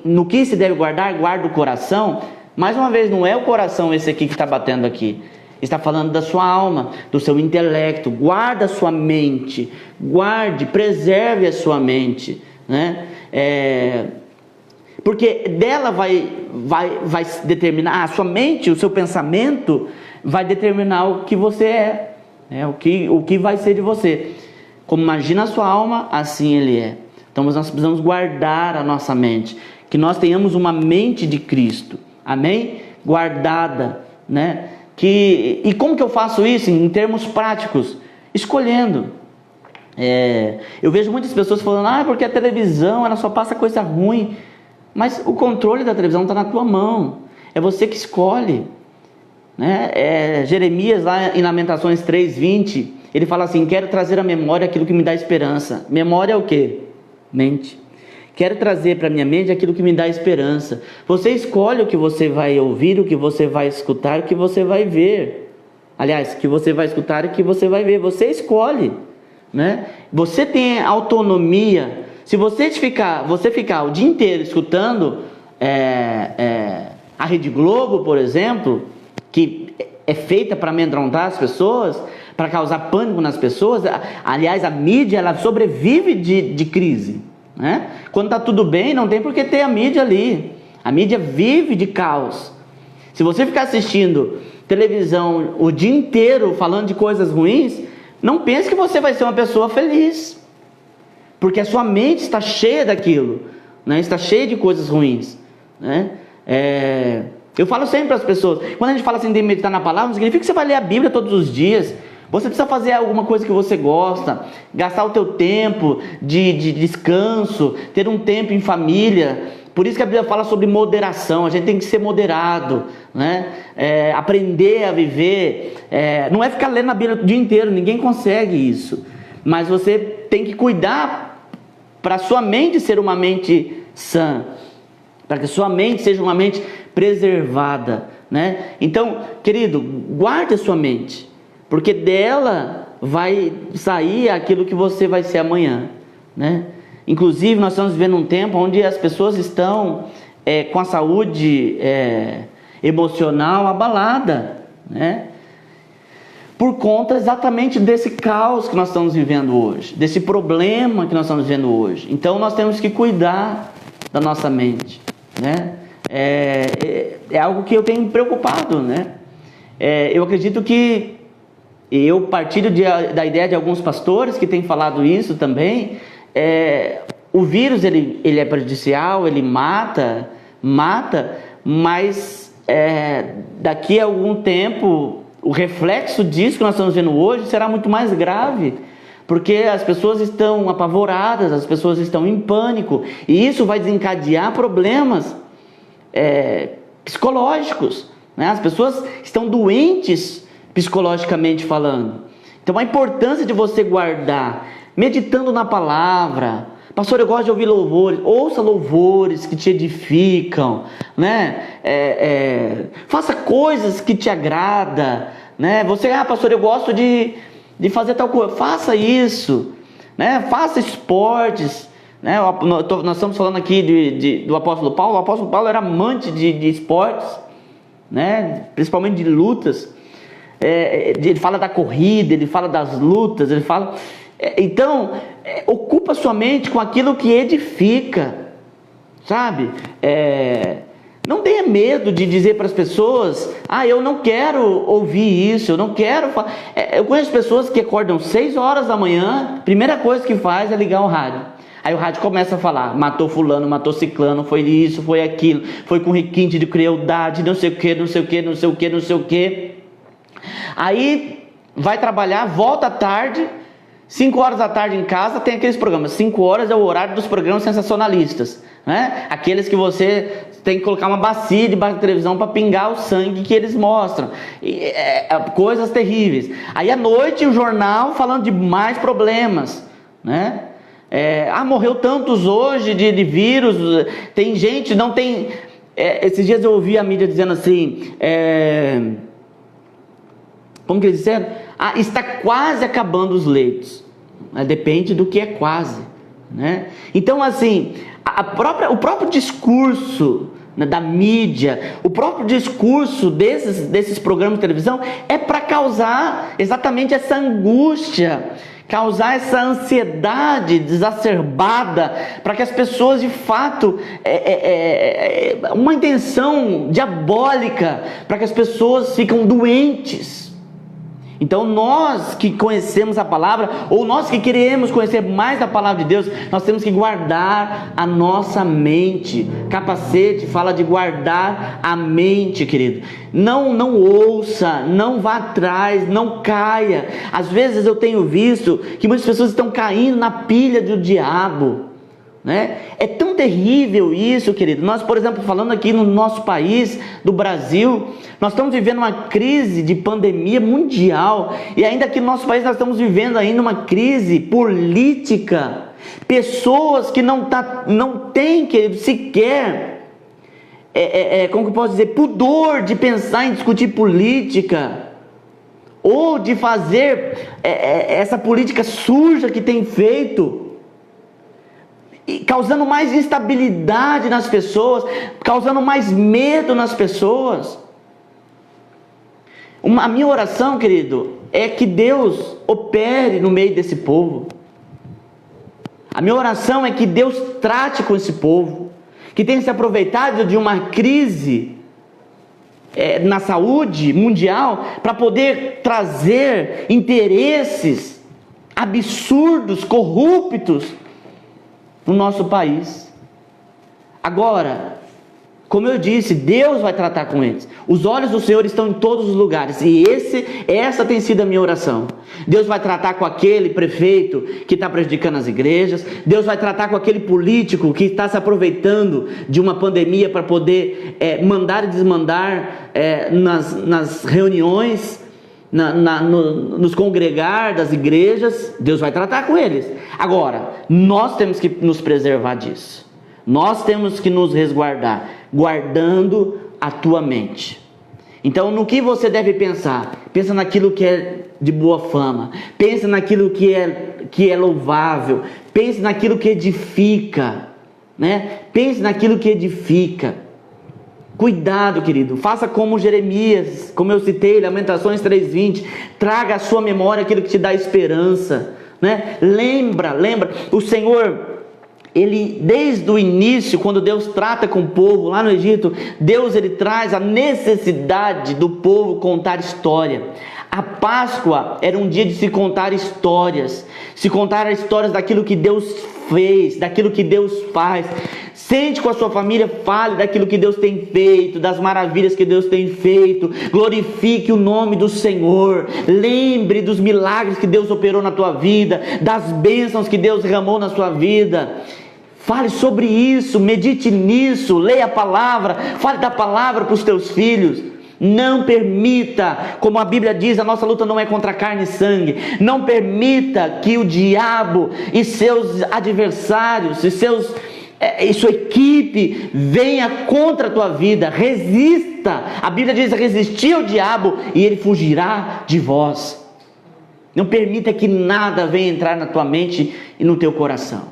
no que se deve guardar, guarda o coração. Mais uma vez, não é o coração esse aqui que está batendo aqui. Está falando da sua alma, do seu intelecto. Guarda a sua mente, guarde, preserve a sua mente, né? Porque dela vai determinar, a sua mente, o seu pensamento vai determinar o que você é, né? O que vai ser de você. Como imagina a sua alma, assim ele é. Então nós precisamos guardar a nossa mente, que nós tenhamos uma mente de Cristo, amém? Guardada, né? E como que eu faço isso em termos práticos? Escolhendo. Eu vejo muitas pessoas falando, porque a televisão ela só passa coisa ruim. Mas o controle da televisão está na tua mão, é você que escolhe, né? Jeremias lá em Lamentações 3:20, ele fala assim, quero trazer à memória aquilo que me dá esperança. Memória é o quê? Mente. Quero trazer para minha mente aquilo que me dá esperança. Você escolhe o que você vai ouvir, o que você vai escutar, o que você vai ver. Aliás, o que você vai escutar e o que você vai ver. Você escolhe, né? Você tem autonomia. Se você ficar o dia inteiro escutando a Rede Globo, por exemplo, que é feita para amedrontar as pessoas, para causar pânico nas pessoas. Aliás, a mídia ela sobrevive de crise, né? Quando está tudo bem, não tem por que ter a mídia ali. A mídia vive de caos. Se você ficar assistindo televisão o dia inteiro falando de coisas ruins, não pense que você vai ser uma pessoa feliz, porque a sua mente está cheia daquilo, né? Está cheia de coisas ruins, né? Eu falo sempre para as pessoas, quando a gente fala assim de meditar na palavra, não significa que você vai ler a Bíblia todos os dias. Você precisa fazer alguma coisa que você gosta, gastar o teu tempo de descanso, ter um tempo em família. Por isso que a Bíblia fala sobre moderação. A gente tem que ser moderado, né? Aprender a viver. Não é ficar lendo a Bíblia o dia inteiro, ninguém consegue isso. Mas você tem que cuidar para a sua mente ser uma mente sã, para que a sua mente seja uma mente preservada, né? Então, querido, guarde a sua mente, porque dela vai sair aquilo que você vai ser amanhã, né? Inclusive, nós estamos vivendo um tempo onde as pessoas estão com a saúde emocional abalada, né? Por conta exatamente desse caos que nós estamos vivendo hoje, desse problema que nós estamos vivendo hoje. Então, nós temos que cuidar da nossa mente, né? É algo que eu tenho me preocupado, né? Eu acredito que eu partilho da ideia de alguns pastores que têm falado isso também. O vírus ele é prejudicial, ele mata, mas daqui a algum tempo o reflexo disso que nós estamos vendo hoje será muito mais grave, porque as pessoas estão apavoradas, as pessoas estão em pânico, e isso vai desencadear problemas psicológicos, né? As pessoas estão doentes psicologicamente falando. Então a importância de você guardar, meditando na palavra. Pastor, eu gosto de ouvir louvores. Ouça louvores que te edificam, né? Faça coisas que te agradam, né? Você, pastor, eu gosto de fazer tal coisa. Faça isso, né? Faça esportes, né? Nós estamos falando aqui do apóstolo Paulo. O apóstolo Paulo era amante de esportes, né? Principalmente de lutas. Ele fala da corrida, ele fala das lutas, ele fala... Então, ocupa sua mente com aquilo que edifica, sabe? Não tenha medo de dizer para as pessoas: eu não quero ouvir isso, eu não quero... Eu conheço pessoas que acordam 6 horas da manhã, primeira coisa que faz é ligar o rádio. Aí o rádio começa a falar: matou fulano, matou ciclano, foi isso, foi aquilo, foi com requinte de crueldade, não sei o que, não sei o que, não sei o que, não sei o que. Aí vai trabalhar, volta à tarde, 5 horas da tarde em casa, tem aqueles programas. 5 horas é o horário dos programas sensacionalistas, né? Aqueles que você tem que colocar uma bacia debaixo da televisão para pingar o sangue que eles mostram. Coisas terríveis. Aí à noite o jornal falando de mais problemas, né? Morreu tantos hoje de vírus. Tem gente, não tem... esses dias eu ouvi a mídia dizendo assim... como que eles disseram? Está quase acabando os leitos. Depende do que é quase, né? Então, assim, o próprio discurso, né, da mídia, o próprio discurso desses programas de televisão é para causar exatamente essa angústia, causar essa ansiedade exacerbada, para que as pessoas, de fato, uma intenção diabólica, para que as pessoas ficam doentes. Então nós que conhecemos a palavra, ou nós que queremos conhecer mais da palavra de Deus, nós temos que guardar a nossa mente. Capacete fala de guardar a mente, querido. Não ouça, não vá atrás, não caia. Às vezes eu tenho visto que muitas pessoas estão caindo na pilha do diabo, né? É tão terrível isso, querido. Nós, por exemplo, falando aqui no nosso país, do Brasil, nós estamos vivendo uma crise de pandemia mundial, e ainda aqui no nosso país nós estamos vivendo ainda uma crise política. Pessoas que não têm, querido, sequer como que eu posso dizer, pudor de pensar em discutir política, ou de fazer essa política suja que tem feito, causando mais instabilidade nas pessoas, causando mais medo nas pessoas. A minha oração, querido, é que Deus opere no meio desse povo. A minha oração é que Deus trate com esse povo, que tem se aproveitado de uma crise na saúde mundial para poder trazer interesses absurdos, corruptos no nosso país. Agora, Como eu disse, Deus vai tratar com eles. Os olhos do Senhor estão em todos os lugares. E essa tem sido a minha oração. Deus vai tratar com aquele prefeito que está prejudicando as igrejas. Deus vai tratar com aquele político que está se aproveitando de uma pandemia para poder mandar e desmandar nas reuniões, nos congregar das igrejas. Deus vai tratar com eles. Agora, nós temos que nos preservar disso. Nós temos que nos resguardar, guardando a tua mente. Então, no que você deve pensar? Pensa naquilo que é de boa fama. Pensa naquilo que é louvável. Pense naquilo que edifica, né? Pense naquilo que edifica. Cuidado, querido. Faça como Jeremias, como eu citei, Lamentações 3:20. Traga à sua memória aquilo que te dá esperança, né? Lembra. O Senhor, Ele, desde o início, quando Deus trata com o povo lá no Egito, Deus, Ele traz a necessidade do povo contar história. A Páscoa era um dia de se contar histórias daquilo que Deus fez, daquilo que Deus faz. Sente com a sua família, fale daquilo que Deus tem feito, das maravilhas que Deus tem feito, glorifique o nome do Senhor, lembre dos milagres que Deus operou na tua vida, das bênçãos que Deus derramou na sua vida. Fale sobre isso, medite nisso, leia a palavra, fale da palavra para os teus filhos. Não permita, como a Bíblia diz, a nossa luta não é contra carne e sangue. Não permita que o diabo e seus adversários e sua equipe venha contra a tua vida. Resista. A Bíblia diz: resistir ao diabo e ele fugirá de vós. Não permita que nada venha entrar na tua mente e no teu coração.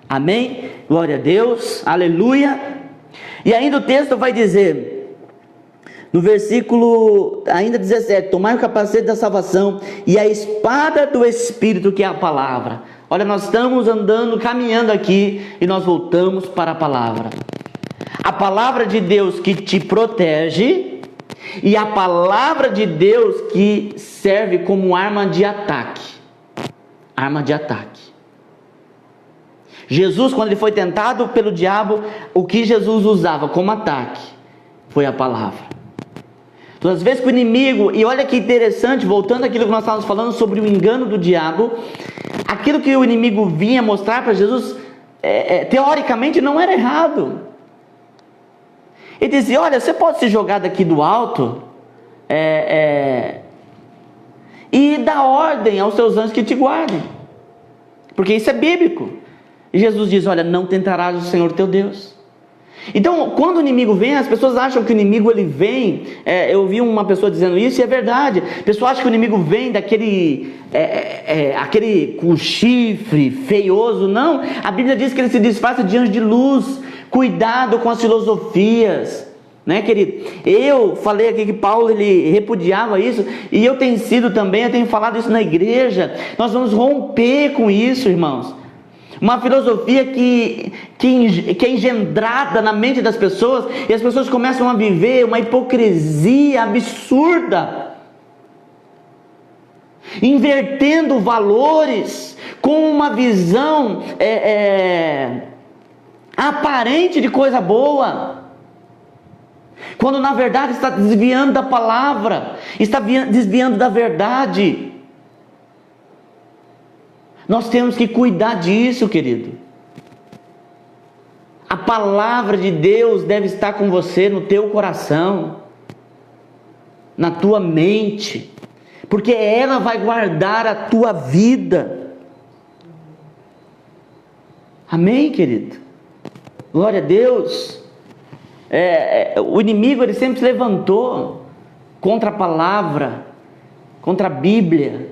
Amém? Glória a Deus. Aleluia. E ainda o texto vai dizer, no versículo ainda 17: tomai o capacete da salvação e a espada do Espírito, que é a palavra. Olha, nós estamos caminhando aqui e nós voltamos para a palavra. A palavra de Deus que te protege e a palavra de Deus que serve como arma de ataque. Arma de ataque. Jesus, quando ele foi tentado pelo diabo, o que Jesus usava como ataque foi a palavra. Todas as vezes que o inimigo, e olha que interessante, voltando àquilo que nós estávamos falando sobre o engano do diabo, aquilo que o inimigo vinha mostrar para Jesus, teoricamente não era errado. Ele dizia: olha, você pode se jogar daqui do alto e dar ordem aos seus anjos que te guardem, porque isso é bíblico. E Jesus diz: olha, não tentarás o Senhor teu Deus. Então, quando o inimigo vem, as pessoas acham que o inimigo ele vem, eu vi uma pessoa dizendo isso, e é verdade. A pessoa acha que o inimigo vem daquele aquele com chifre feioso. Não, a Bíblia diz que ele se disfarça de anjo de luz. Cuidado com as filosofias, né, querido? Eu falei aqui que Paulo ele repudiava isso, e eu tenho falado isso na igreja. Nós vamos romper com isso, irmãos. Uma filosofia que é engendrada na mente das pessoas, e as pessoas começam a viver uma hipocrisia absurda, invertendo valores com uma visão aparente de coisa boa, quando na verdade está desviando da palavra, está desviando da verdade. Nós temos que cuidar disso, querido. A palavra de Deus deve estar com você no teu coração, na tua mente, porque ela vai guardar a tua vida. Amém, querido? Glória a Deus. O inimigo ele sempre se levantou contra a palavra, contra a Bíblia.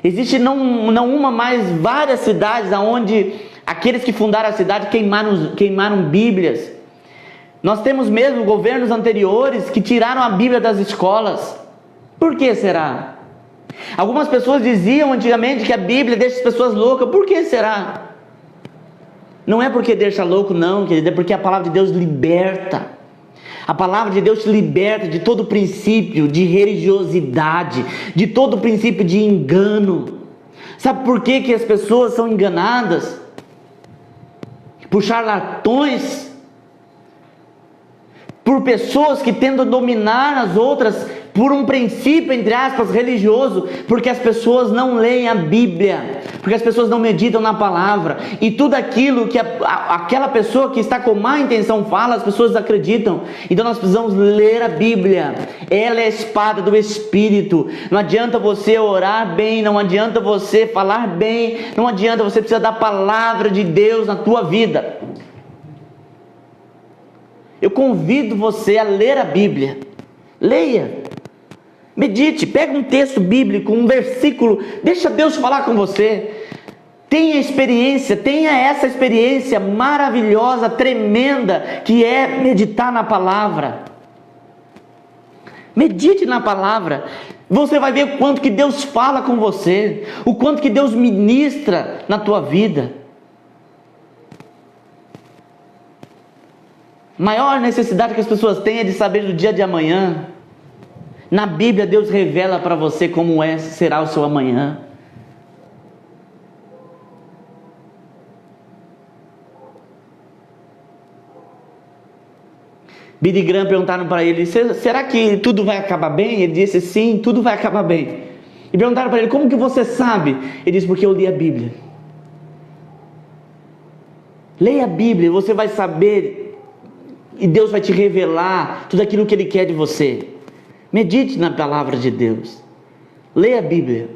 Existe não uma, mas várias cidades onde aqueles que fundaram a cidade queimaram Bíblias. Nós temos mesmo governos anteriores que tiraram a Bíblia das escolas. Por que será? Algumas pessoas diziam antigamente que a Bíblia deixa as pessoas loucas. Por que será? Não é porque deixa louco, não, querido, é porque a palavra de Deus liberta. A palavra de Deus te liberta de todo princípio de religiosidade, de todo princípio de engano. Sabe por que as pessoas são enganadas? Por charlatões, por pessoas que tentam dominar as outras por um princípio, entre aspas, religioso, porque as pessoas não leem a Bíblia, porque as pessoas não meditam na palavra, e tudo aquilo que aquela pessoa que está com má intenção fala, as pessoas acreditam. Então nós precisamos ler a Bíblia. Ela é a espada do Espírito. Não adianta você orar bem, não adianta você falar bem, não adianta, você precisa da palavra de Deus na tua vida. Eu convido você a ler a Bíblia. Leia. Medite, pega um texto bíblico, um versículo, deixa Deus falar com você. Tenha experiência, tenha essa experiência maravilhosa, tremenda, que é meditar na palavra. Medite na palavra. Você vai ver o quanto que Deus fala com você, o quanto que Deus ministra na tua vida. Maior necessidade que as pessoas têm é de saber do dia de amanhã. Na Bíblia, Deus revela para você como será o seu amanhã. Billy Graham perguntaram para ele: será que tudo vai acabar bem? Ele disse: sim, tudo vai acabar bem. E perguntaram para ele: como que você sabe? Ele disse: porque eu li a Bíblia. Leia a Bíblia, você vai saber, e Deus vai te revelar tudo aquilo que Ele quer de você. Medite na palavra de Deus. Leia a Bíblia.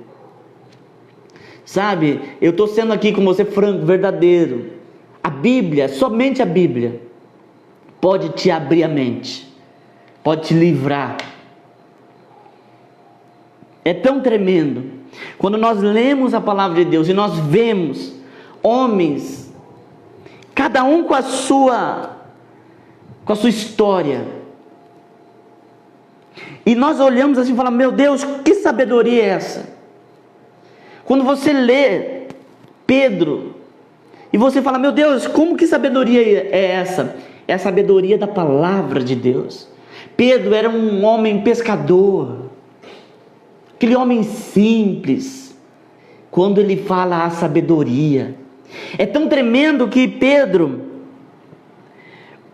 Sabe, eu estou sendo aqui com você franco, verdadeiro. A Bíblia, somente a Bíblia, pode te abrir a mente, pode te livrar. É tão tremendo quando nós lemos a palavra de Deus e nós vemos homens, cada um com a sua história, e nós olhamos assim e falamos: meu Deus, que sabedoria é essa? Quando você lê Pedro e você fala: meu Deus, como que sabedoria é essa? É a sabedoria da palavra de Deus. Pedro era um homem pescador, aquele homem simples. Quando ele fala a sabedoria, é tão tremendo que Pedro,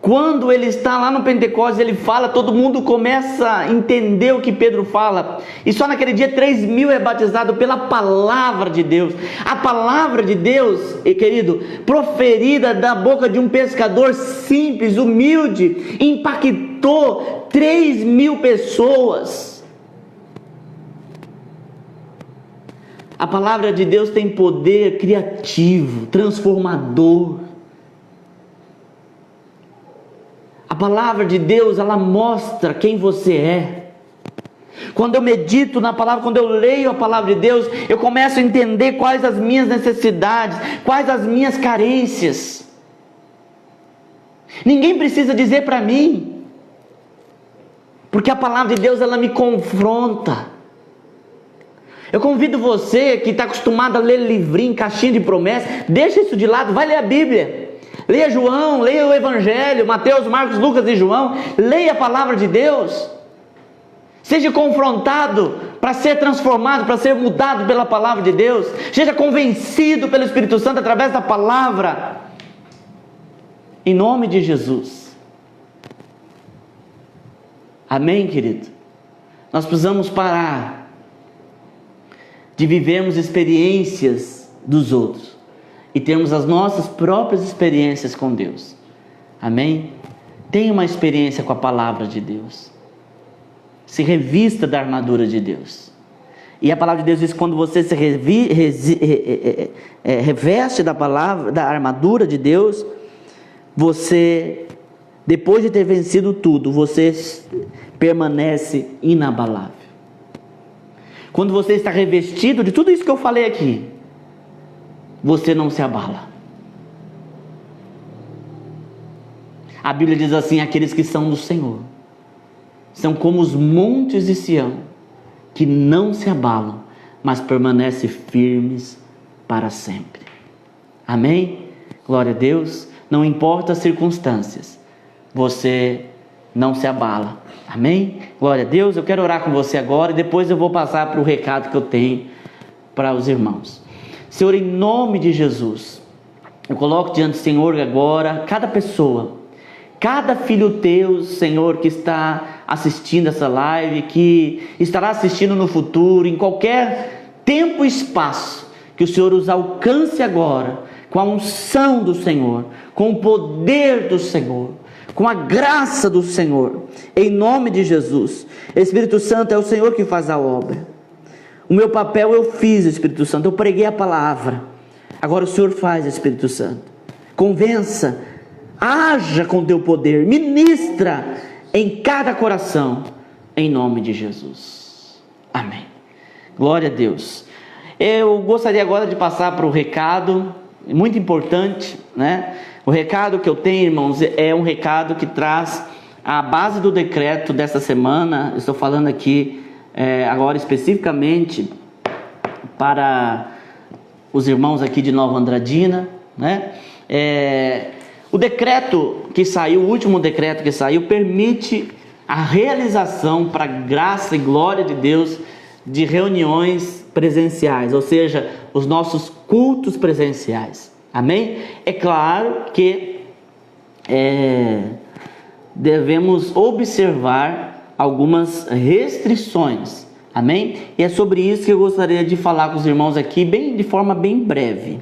quando ele está lá no Pentecostes, ele fala, todo mundo começa a entender o que Pedro fala, e só naquele dia 3.000 é batizado pela palavra de Deus. A palavra de Deus, querido, proferida da boca de um pescador simples, humilde, impactou 3.000 pessoas. A palavra de Deus tem poder criativo, transformador. A palavra de Deus, ela mostra quem você é. Quando eu medito na palavra, quando eu leio a palavra de Deus, eu começo a entender quais as minhas necessidades, quais as minhas carências. Ninguém precisa dizer para mim, porque a palavra de Deus, ela me confronta. Eu convido você que está acostumado a ler livrinho, caixinha de promessa, deixa isso de lado, vai ler a Bíblia. Leia João, leia o Evangelho, Mateus, Marcos, Lucas e João. Leia a palavra de Deus. Seja confrontado para ser transformado, para ser mudado pela palavra de Deus. Seja convencido pelo Espírito Santo através da palavra. Em nome de Jesus. Amém, querido? Nós precisamos parar de vivermos experiências dos outros e termos as nossas próprias experiências com Deus. Amém? Tenha uma experiência com a palavra de Deus. Se revista da armadura de Deus. E a palavra de Deus diz que quando você se reveste da palavra, da armadura de Deus, você, depois de ter vencido tudo, você permanece inabalável. Quando você está revestido de tudo isso que eu falei aqui, você não se abala. A Bíblia diz assim: aqueles que são do Senhor são como os montes de Sião, que não se abalam, mas permanecem firmes para sempre. Amém? Glória a Deus. Não importa as circunstâncias, você não se abala. Amém? Glória a Deus. Eu quero orar com você agora e depois eu vou passar para o recado que eu tenho para os irmãos. Senhor, em nome de Jesus, eu coloco diante do Senhor agora cada pessoa cada filho teu, Senhor, que está assistindo essa live, que estará assistindo no futuro, em qualquer tempo e espaço, que o Senhor os alcance agora, com a unção do Senhor, com o poder do Senhor, com a graça do Senhor, em nome de Jesus. Espírito Santo, é o Senhor que faz a obra. O meu papel eu fiz, Espírito Santo, eu preguei a palavra. Agora o Senhor faz, Espírito Santo. Convença, haja com teu poder, ministra em cada coração, em nome de Jesus. Amém. Glória a Deus. Eu gostaria agora de passar para o recado, muito importante, né? O recado que eu tenho, irmãos, é um recado que traz a base do decreto dessa semana. Estou falando aqui agora especificamente para os irmãos aqui de Nova Andradina, né? O decreto que saiu, o último decreto que saiu, permite a realização, para a graça e glória de Deus, de reuniões presenciais, ou seja, os nossos cultos presenciais. Amém? É claro que devemos observar algumas restrições. Amém? E é sobre isso que eu gostaria de falar com os irmãos aqui, de forma bem breve.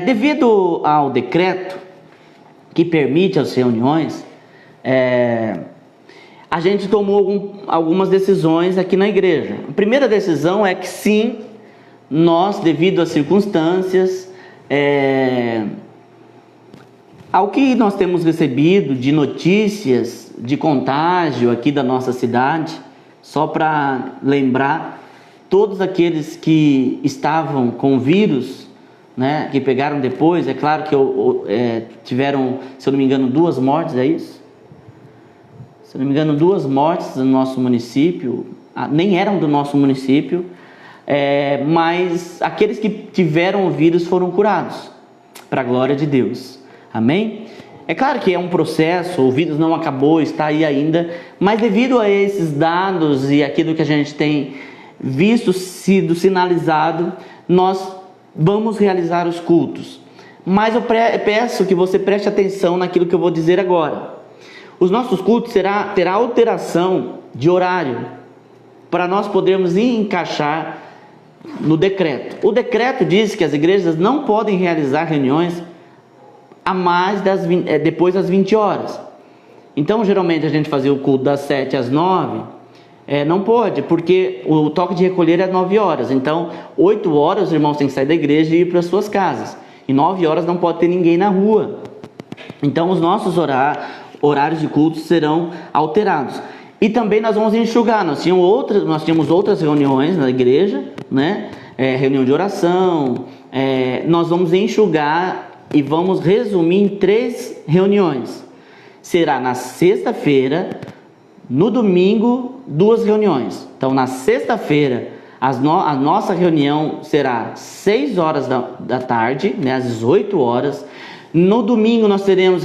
Devido ao decreto que permite as reuniões, a gente tomou algumas decisões aqui na igreja. A primeira decisão é que sim, nós, devido às circunstâncias, ao que nós temos recebido de notícias de contágio aqui da nossa cidade, só para lembrar, todos aqueles que estavam com vírus, né, que pegaram depois, é claro que tiveram, se eu não me engano, 2 mortes, é isso? Se eu não me engano, 2 mortes no nosso município, nem eram do nosso município, mas aqueles que tiveram o vírus foram curados, para a glória de Deus. Amém? É claro que é um processo, o vírus não acabou, está aí ainda, mas devido a esses dados e aquilo que a gente tem visto sido sinalizado, nós vamos realizar os cultos. Mas eu peço que você preste atenção naquilo que eu vou dizer agora. Os nossos cultos terá alteração de horário, para nós podermos encaixar no decreto. O decreto diz que as igrejas não podem realizar reuniões depois das 20 horas. Então, geralmente, a gente fazia o culto das 7 às 9, não pode, porque o toque de recolher é 9 horas. Então, 8 horas os irmãos têm que sair da igreja e ir para as suas casas. E 9 horas não pode ter ninguém na rua. Então, os nossos horários de cultos serão alterados. E também nós vamos enxugar. Nós tínhamos outras reuniões na igreja, né? Reunião de oração. Nós vamos enxugar e vamos resumir em 3 reuniões. Será na sexta-feira, no domingo, 2 reuniões. Então, na sexta-feira, a nossa reunião será 6 horas da tarde, né, às 18 horas. No domingo, nós teremos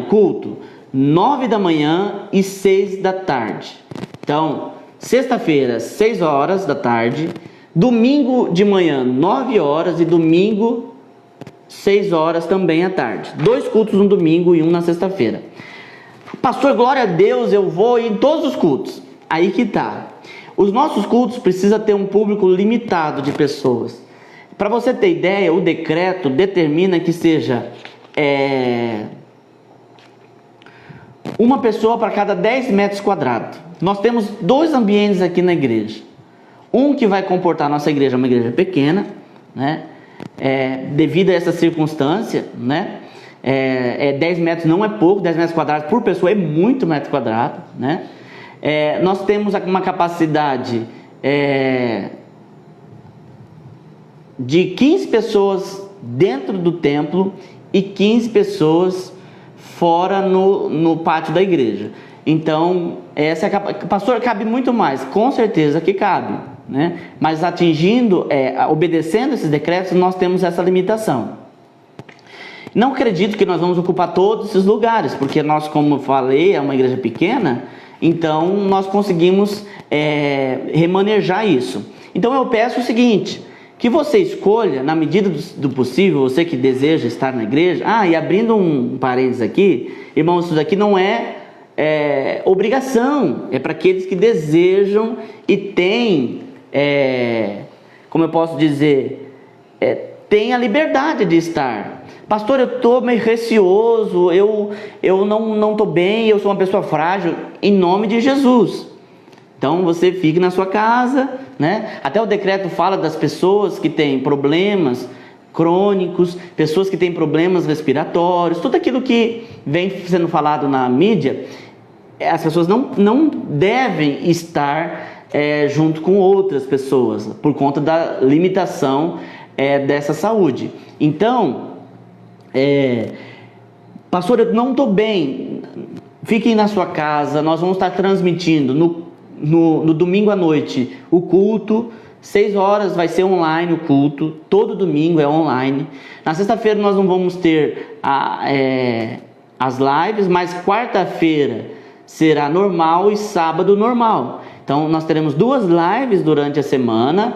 culto, 9 da manhã e 6 da tarde. Então, sexta-feira, 6 horas da tarde. Domingo de manhã, 9 horas. E domingo, 6 horas também à tarde. 2 cultos no domingo e 1 na sexta-feira. Pastor, glória a Deus, eu vou em todos os cultos. Aí que tá. Os nossos cultos precisam ter um público limitado de pessoas. Para você ter ideia, o decreto determina que seja uma pessoa para cada 10 metros quadrados. Nós temos 2 ambientes aqui na igreja. Um que vai comportar a nossa igreja, uma igreja pequena, né? Devido a essa circunstância, né? 10 metros não é pouco, 10 metros quadrados por pessoa é muito metro quadrado, né? Nós temos uma capacidade de 15 pessoas dentro do templo e 15 pessoas fora no pátio da igreja. Então, pastor, cabe muito mais, com certeza que cabe, né? Mas obedecendo esses decretos, nós temos essa limitação. Não acredito que nós vamos ocupar todos esses lugares, porque nós, como eu falei, é uma igreja pequena, então nós conseguimos remanejar isso. Então eu peço o seguinte, que você escolha, na medida do possível, você que deseja estar na igreja. E abrindo um parênteses aqui, irmãos, isso daqui não é obrigação, é para aqueles que desejam e têm, como eu posso dizer, têm a liberdade de estar. Pastor, eu estou meio receoso, eu não estou bem, eu sou uma pessoa frágil, em nome de Jesus. Então você fique na sua casa, né? Até o decreto fala das pessoas que têm problemas crônicos, pessoas que têm problemas respiratórios, tudo aquilo que vem sendo falado na mídia, as pessoas não devem estar junto com outras pessoas, por conta da limitação dessa saúde. Então, pastor, eu não estou bem, fiquem na sua casa, nós vamos estar transmitindo no domingo à noite o culto, 6 horas vai ser online o culto, todo domingo é online. Na sexta-feira nós não vamos ter as lives, mas quarta-feira será normal e sábado normal. Então nós teremos 2 lives durante a semana,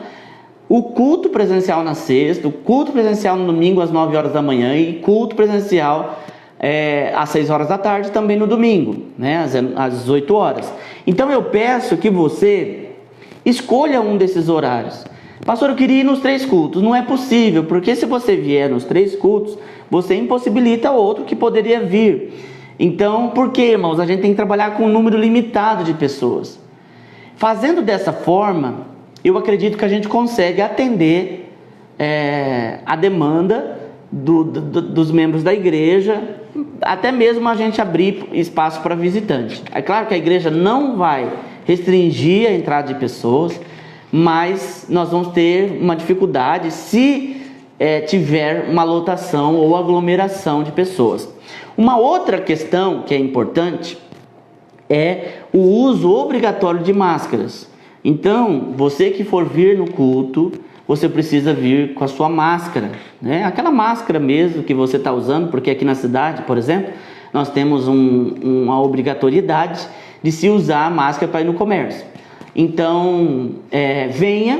o culto presencial na sexta, o culto presencial no domingo às 9 horas da manhã e culto presencial às 6 horas da tarde também no domingo, né, às 18 horas. Então eu peço que você escolha um desses horários. Pastor, eu queria ir nos 3 cultos. Não é possível, porque se você vier nos 3 cultos, você impossibilita outro que poderia vir. Então, por que, irmãos? A gente tem que trabalhar com um número limitado de pessoas. Fazendo dessa forma, eu acredito que a gente consegue atender a demanda dos membros da igreja, até mesmo a gente abrir espaço para visitante. É claro que a igreja não vai restringir a entrada de pessoas, mas nós vamos ter uma dificuldade se tiver uma lotação ou aglomeração de pessoas. Uma outra questão que é importante é o uso obrigatório de máscaras. Então, você que for vir no culto, você precisa vir com a sua máscara, né? Aquela máscara mesmo que você está usando, porque aqui na cidade, por exemplo, nós temos uma obrigatoriedade de se usar a máscara para ir no comércio. Então, venha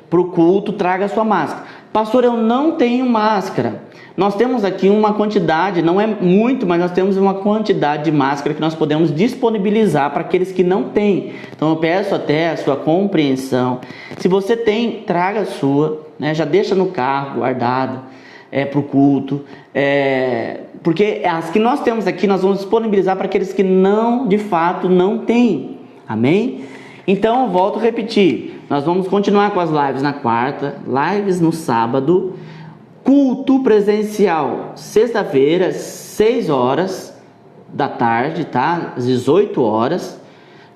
para o culto, traga a sua máscara. Pastor, eu não tenho máscara. Nós temos aqui uma quantidade, não é muito, mas nós temos uma quantidade de máscara que nós podemos disponibilizar para aqueles que não têm. Então eu peço até a sua compreensão. Se você tem, traga a sua, né? Já deixa no carro, guardada, para o culto. Porque as que nós temos aqui, nós vamos disponibilizar para aqueles que não, de fato, não têm. Amém? Então, eu volto a repetir. Nós vamos continuar com as lives na quarta, lives no sábado, culto presencial, sexta-feira, 6 horas da tarde, tá? Às 18 horas.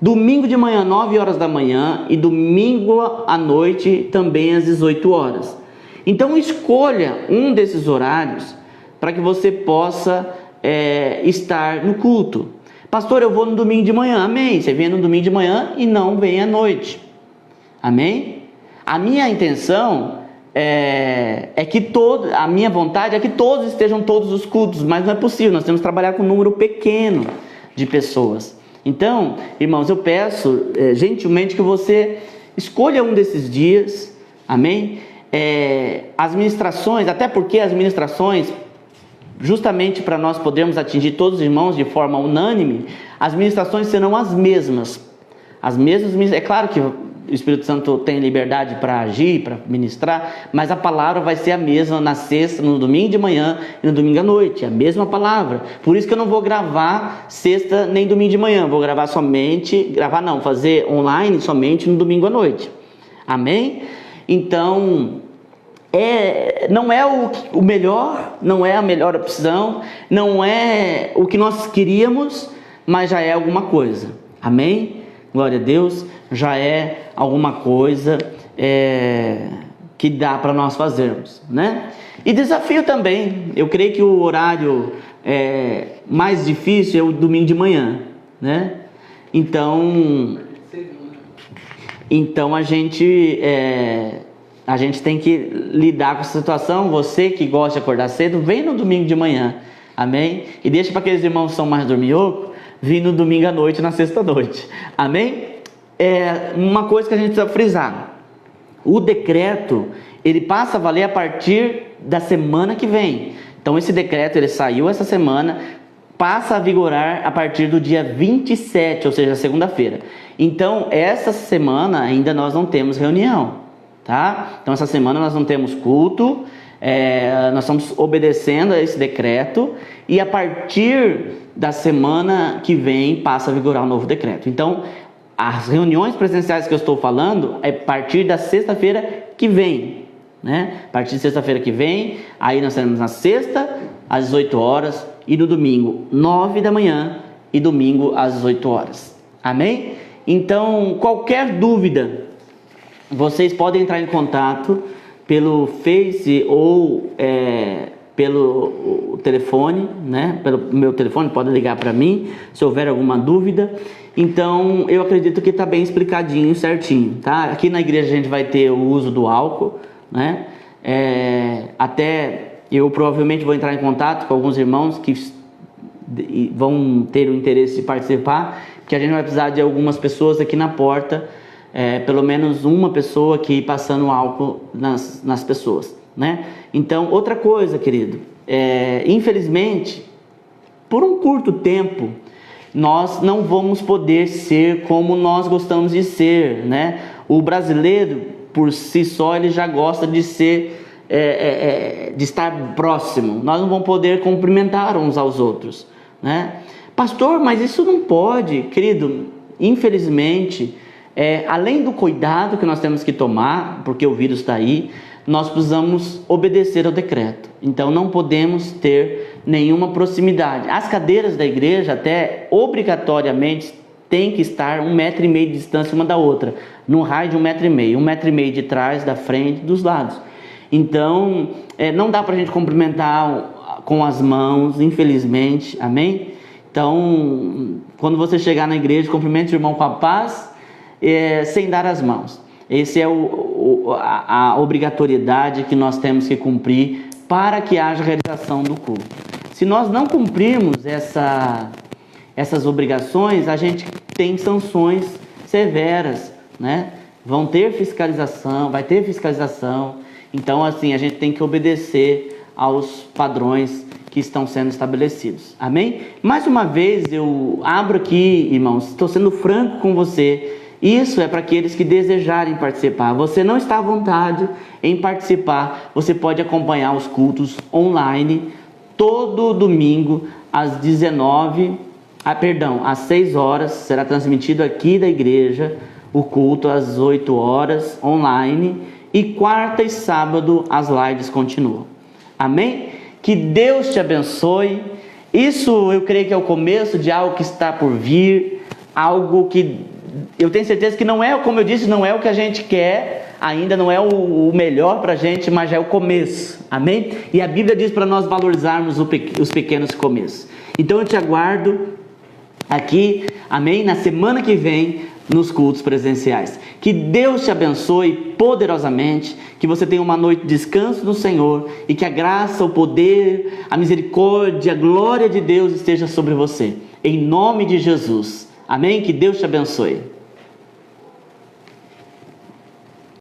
Domingo de manhã, 9 horas da manhã. E domingo à noite, também às 18 horas. Então, escolha um desses horários para que você possa estar no culto. Pastor, eu vou no domingo de manhã. Amém. Você vem no domingo de manhã e não vem à noite. Amém? A minha intenção a minha vontade é que todos estejam todos os cultos, mas não é possível, nós temos que trabalhar com um número pequeno de pessoas. Então, irmãos, eu peço gentilmente que você escolha um desses dias, amém? As ministrações, até porque as ministrações, justamente para nós podermos atingir todos os irmãos de forma unânime, as ministrações serão as mesmas. É claro que o Espírito Santo tem liberdade para agir, para ministrar, mas a palavra vai ser a mesma na sexta, no domingo de manhã e no domingo à noite, a mesma palavra. Por isso que eu não vou gravar sexta nem domingo de manhã, vou fazer online somente no domingo à noite. Amém? Então, não é o melhor, não é a melhor opção, não é o que nós queríamos, mas já é alguma coisa. Amém? Glória a Deus, já é alguma coisa que dá para nós fazermos, né? E desafio também, eu creio que o horário mais difícil é o domingo de manhã, né? Então a gente tem que lidar com essa situação. Você que gosta de acordar cedo, vem no domingo de manhã, amém? E deixa para aqueles irmãos que são mais dorminhocos, vir no domingo à noite, na sexta-noite, amém? Uma coisa que a gente precisa frisar: O decreto, ele passa a valer a partir da semana que vem. Então esse decreto, ele saiu essa semana, passa a vigorar a partir do dia 27, ou seja, segunda-feira. Então essa semana ainda nós não temos reunião, tá? Então essa semana nós não temos culto, nós estamos obedecendo a esse decreto, e a partir da semana que vem passa a vigorar o novo decreto. Então as reuniões presenciais que eu estou falando é a partir da sexta-feira que vem, né? A partir de sexta-feira que vem, aí nós teremos na sexta às 18 horas e no domingo 9 da manhã e domingo às 18 horas. Amém? Então, qualquer dúvida, vocês podem entrar em contato pelo Face ou pelo telefone, né? Pelo meu telefone, podem ligar para mim se houver alguma dúvida. Então, eu acredito que está bem explicadinho, certinho, tá? Aqui na igreja a gente vai ter o uso do álcool, né? Até eu provavelmente vou entrar em contato com alguns irmãos que vão ter o interesse de participar, porque a gente vai precisar de algumas pessoas aqui na porta, pelo menos uma pessoa aqui passando álcool nas pessoas, né? Então, outra coisa, querido, infelizmente, por um curto tempo, nós não vamos poder ser como nós gostamos de ser, né? O brasileiro, por si só, ele já gosta de ser, de estar próximo. Nós não vamos poder cumprimentar uns aos outros, né? Pastor, mas isso não pode, querido. Infelizmente, além do cuidado que nós temos que tomar, porque o vírus está aí, nós precisamos obedecer ao decreto. Então não podemos ter nenhuma proximidade. As cadeiras da igreja até obrigatoriamente tem que estar 1,5 metro de distância uma da outra, no raio de 1,5 metro, 1,5 metro de trás, da frente, dos lados. Então não dá para a gente cumprimentar com as mãos, infelizmente, amém? Então, quando você chegar na igreja, cumprimente o irmão com a paz, sem dar as mãos. Essa é a obrigatoriedade que nós temos que cumprir para que haja realização do culto. Se nós não cumprirmos essas obrigações, a gente tem sanções severas, né? Vai ter fiscalização. Então, assim, a gente tem que obedecer aos padrões que estão sendo estabelecidos. Amém? Mais uma vez, eu abro aqui, irmãos, estou sendo franco com você. Isso é para aqueles que desejarem participar. Você não está à vontade em participar, você pode acompanhar os cultos online todo domingo às 6 horas, será transmitido aqui da igreja o culto às 8 horas online, e quarta e sábado as lives continuam. Amém? Que Deus te abençoe. Isso eu creio que é o começo de algo que está por vir, algo que eu tenho certeza que não é, como eu disse, não é o que a gente quer, ainda não é o melhor para a gente, mas já é o começo, amém? E a Bíblia diz para nós valorizarmos os pequenos começos. Então eu te aguardo aqui, amém? Na semana que vem, nos cultos presenciais. Que Deus te abençoe poderosamente, que você tenha uma noite de descanso no Senhor, e que a graça, o poder, a misericórdia, a glória de Deus esteja sobre você, em nome de Jesus. Amém? Que Deus te abençoe.